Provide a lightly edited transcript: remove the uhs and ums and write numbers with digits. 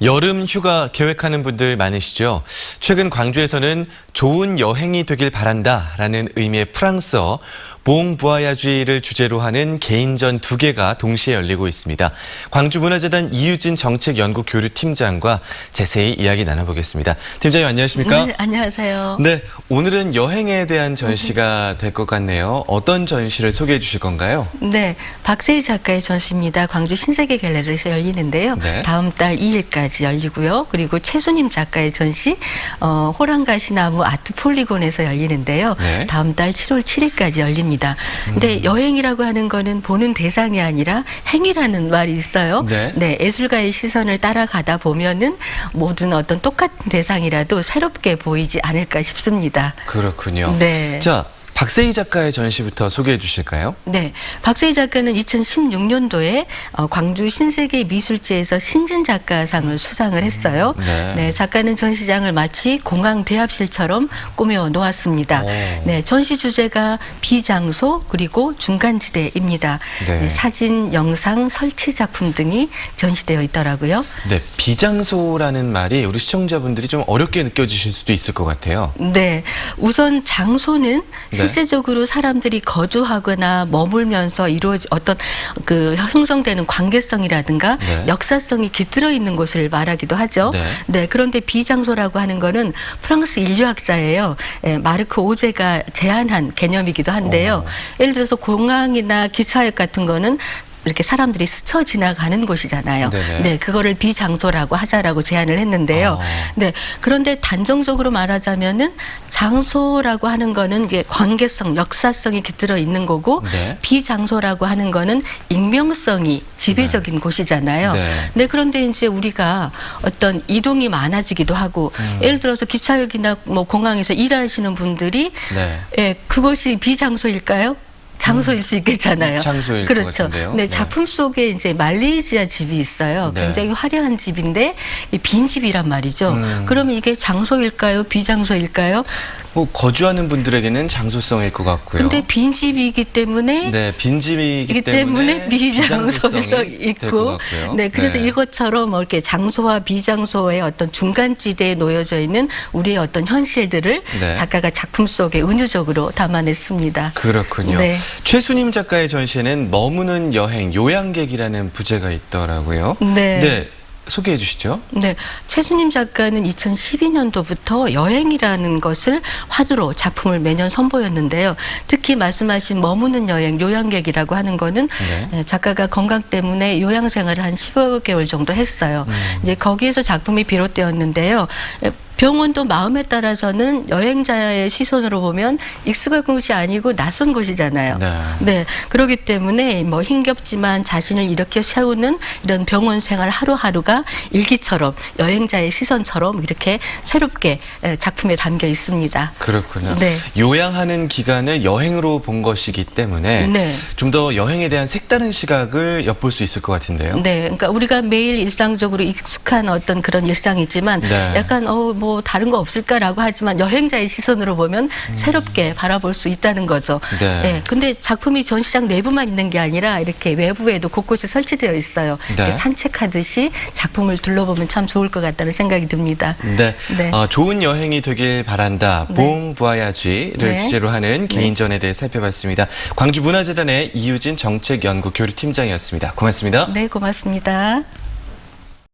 여름 휴가 계획하는 분들 많으시죠? 최근 광주에서는 좋은 여행이 되길 바란다라는 의미의 프랑스어 봉부아야주의를 주제로 하는 개인전 2개가 동시에 열리고 있습니다. 광주문화재단 이유진 정책연구교류팀장과 자세히 이야기 나눠보겠습니다. 팀장님 안녕하십니까? 네, 안녕하세요. 네, 오늘은 여행에 대한 전시가 될 것 같네요. 어떤 전시를 소개해 주실 건가요? 네, 박세희 작가의 전시입니다. 광주 신세계 갤러리에서 열리는데요. 네. 다음 달 2일까지 열리고요. 그리고 최수님 작가의 전시 호랑가 시나무 아트 폴리곤에서 열리는데요. 네. 다음 달 7월 7일까지 열립니다. 근데 여행이라고 하는 거는 보는 대상이 아니라 행위라는 말이 있어요. 네. 예술가의 시선을 따라가다 보면은 모든 어떤 똑같은 대상이라도 새롭게 보이지 않을까 싶습니다. 그렇군요. 네. 자, 박세희 작가의 전시부터 소개해 주실까요? 네, 박세희 작가는 2016년도에 광주 신세계 미술제에서 신진 작가상을 수상을 했어요. 네. 작가는 전시장을 마치 공항 대합실처럼 꾸며 놓았습니다. 네, 전시 주제가 비장소 그리고 중간지대입니다. 네. 사진, 영상, 설치 작품 등이 전시되어 있더라고요. 네, 비장소라는 말이 우리 시청자분들이 좀 어렵게 느껴지실 수도 있을 것 같아요. 네, 우선 장소는 실제적으로 사람들이 거주하거나 머물면서 어떤 형성되는 관계성이라든가 네. 역사성이 깃들어 있는 곳을 말하기도 하죠. 네. 그런데 비장소라고 하는 거는 프랑스 인류학자예요. 마르크 오제가 제안한 개념이기도 한데요. 예를 들어서 공항이나 기차역 같은 거는 이렇게 사람들이 스쳐 지나가는 곳이잖아요. 네네. 네, 그거를 비장소라고 하자라고 제안을 했는데요. 네, 그런데 단정적으로 말하자면은 장소라고 하는 거는 이게 관계성, 역사성이 깃들어 있는 거고, 네. 비장소라고 하는 거는 익명성이 지배적인 곳이잖아요. 네, 그런데 이제 우리가 어떤 이동이 많아지기도 하고, 예를 들어서 기차역이나 뭐 공항에서 일하시는 분들이 그것이 비장소일까요? 장소일 수 있겠잖아요. 장소일 것 그렇죠. 같은데요. 네, 작품 속에 이제 말레이시아 집이 있어요. 굉장히 화려한 집인데 빈 집이란 말이죠. 그러면 이게 장소일까요? 비장소일까요? 뭐 거주하는 분들에게는 장소성일 것 같고요. 근데 빈 집이기 때문에 빈집이기 때문에 비장소성 있고, 그래서 네. 이것처럼 이렇게 장소와 비장소의 어떤 중간지대에 놓여져 있는 우리의 어떤 현실들을 작가가 작품 속에 은유적으로 담아냈습니다. 그렇군요. 네. 최수님 작가의 전시에는 머무는 여행, 요양객이라는 부제가 있더라고요. 네. 소개해 주시죠. 네, 최수님 작가는 2012년도부터 여행이라는 것을 화두로 작품을 매년 선보였는데요. 특히 말씀하신 머무는 여행, 요양객이라고 하는 거는 작가가 건강 때문에 요양 생활을 한 15개월 정도 했어요. 이제 거기에서 작품이 비롯되었는데요. 병원도 마음에 따라서는 여행자의 시선으로 보면 익숙한 곳이 아니고 낯선 곳이잖아요. 네, 그렇기 때문에 뭐 힘겹지만 자신을 이렇게 세우는 이런 병원 생활 하루하루가 일기처럼 여행자의 시선처럼 이렇게 새롭게 작품에 담겨 있습니다. 그렇군요. 네. 요양하는 기간을 여행으로 본 것이기 때문에 좀 더 여행에 대한 색다른 시각을 엿볼 수 있을 것 같은데요. 네, 그러니까 우리가 매일 일상적으로 익숙한 어떤 그런 일상이지만 약간 뭐 다른 거 없을까라고 하지만 여행자의 시선으로 보면 새롭게 바라볼 수 있다는 거죠. 근데 작품이 전시장 내부만 있는 게 아니라 이렇게 외부에도 곳곳에 설치되어 있어요. 이렇게 산책하듯이 작품을 둘러보면 참 좋을 것 같다는 생각이 듭니다. 좋은 여행이 되길 바란다. 봉부아야주의를 주제로 하는 개인전에 대해 살펴봤습니다. 광주문화재단의 이유진 정책연구교류팀장이었습니다. 고맙습니다. 네, 고맙습니다.